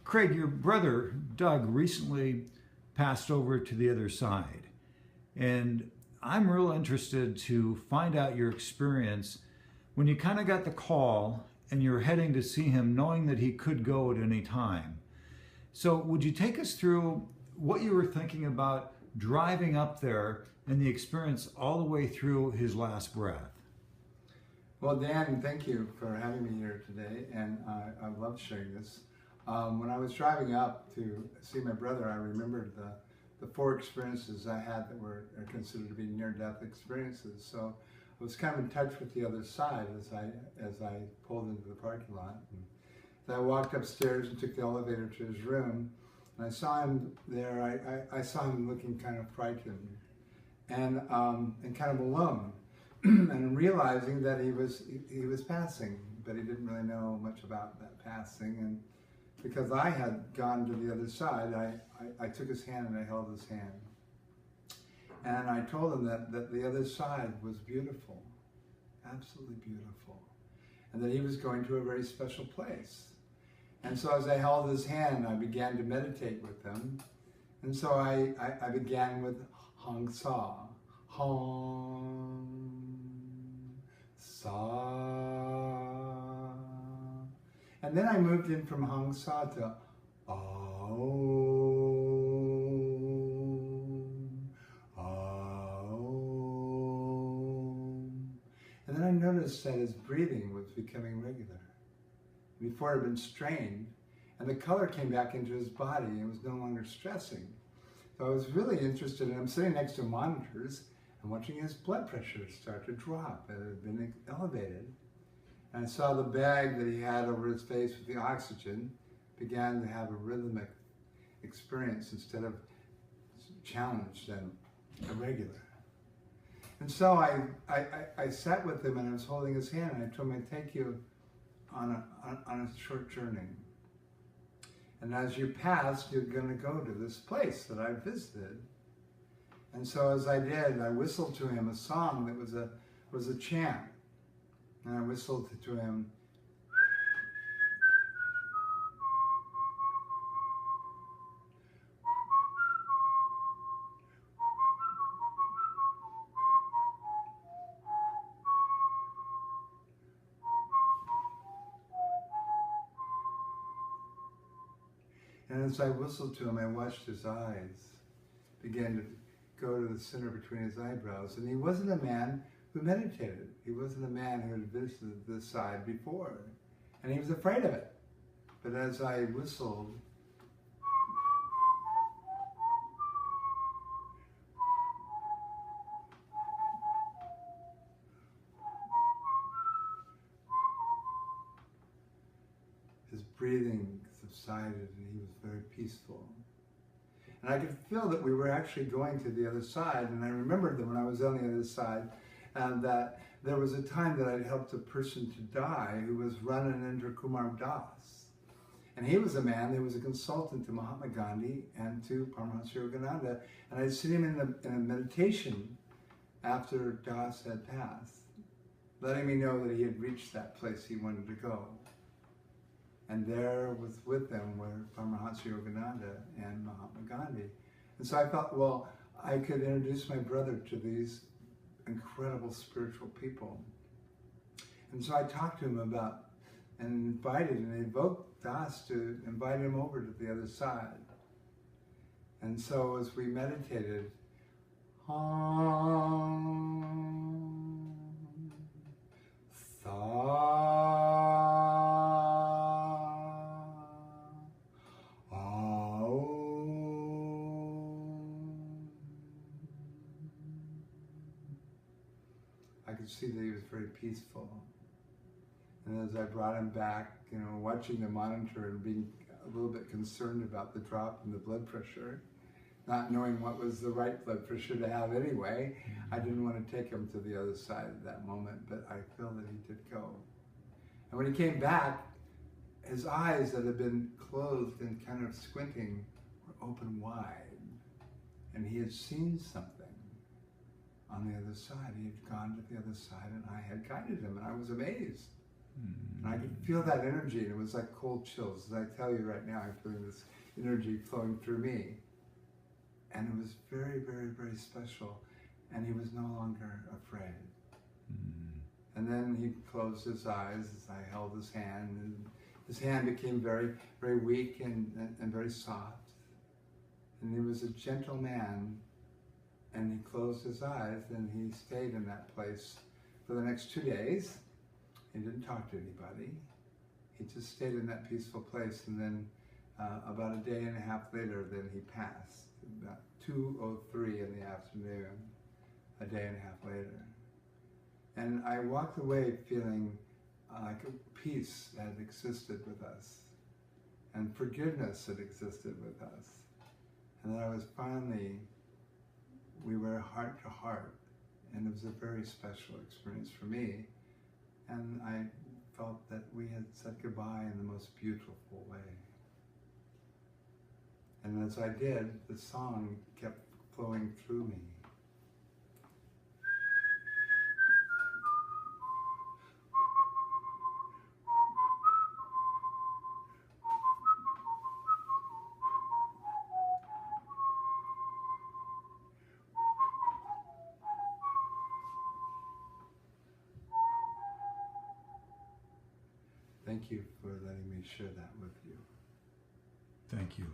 Craig, your brother Doug recently passed over to the other side, and I'm real interested to find out your experience when you kind of got the call and you're heading to see him knowing that he could go at any time. So would you take us through what you were thinking about driving up there and the experience all the way through his last breath? Well, Dan, thank you for having me here today, and I love sharing this. When I was driving up to see my brother, I remembered the four experiences I had that were considered to be near-death experiences. So I was kind of in touch with the other side as I pulled into the parking lot. And as I walked upstairs and took the elevator to his room, and I saw him there. I saw him looking kind of frightened and kind of alone, and realizing that he was passing, but he didn't really know much about that passing. And because I had gone to the other side, I took his hand and I held his hand. And I told him that the other side was beautiful, absolutely beautiful, and that he was going to a very special place. And so as I held his hand, I began to meditate with him. And so I began with Hong Sa. Hong Sa. And then I moved in from Hong Sa to Aum. Aum. And then I noticed that his breathing was becoming regular. Before it had been strained, and the color came back into his body and was no longer stressing. So I was really interested, and I'm sitting next to monitors and watching his blood pressure start to drop. It had been elevated. And I saw the bag that he had over his face with the oxygen began to have a rhythmic experience instead of challenged and irregular. And so I sat with him and I was holding his hand and I told him, I take you on a short journey. And as you pass, you're going to go to this place that I visited. And so as I did, I whistled to him a song that was a chant. And I whistled to him, and as I whistled to him, I watched his eyes begin to go to the center between his eyebrows. And he wasn't a man who meditated. He wasn't a man who had visited this side before. And he was afraid of it. But as I whistled, his breathing subsided and he was very peaceful. And I could feel that we were actually going to the other side. And I remembered that when I was on the other side, and that there was a time that I'd helped a person to die who was Rananendra Kumar Das. And he was a man who was a consultant to Mahatma Gandhi and to Paramahansa Yogananda. And I'd seen him in a meditation after Das had passed, letting me know that he had reached that place he wanted to go. And there was with them were Paramahansa Yogananda and Mahatma Gandhi. And so I thought, well, I could introduce my brother to these incredible spiritual people. And so I talked to him about and invited and invoked Das to invite him over to the other side. And so as we meditated, Hong Sa. I could see that he was very peaceful. And as I brought him back, watching the monitor and being a little bit concerned about the drop in the blood pressure, not knowing what was the right blood pressure to have anyway, I didn't want to take him to the other side at that moment, but I feel that he did go. And when he came back, his eyes that had been closed and kind of squinting were open wide. And he had seen something on the other side. He had gone to the other side and I had guided him, and I was amazed. And I could feel that energy, and it was like cold chills. As I tell you right now, I'm feeling this energy flowing through me. And it was very, very, very special. And he was no longer afraid. And then he closed his eyes as I held his hand, and his hand became very, very weak and very soft. And he was a gentle man, and he closed his eyes, and he stayed in that place for the next 2 days. He didn't talk to anybody. He just stayed in that peaceful place, and then about a day and a half later, then he passed. About 2:03 in the afternoon, a day and a half later. And I walked away feeling like a peace had existed with us, and forgiveness had existed with us. And that I was finally, we were heart to heart, and it was a very special experience for me. And I felt that we had said goodbye in the most beautiful way. And as I did, the song kept flowing through me. Thank you for letting me share that with you. Thank you.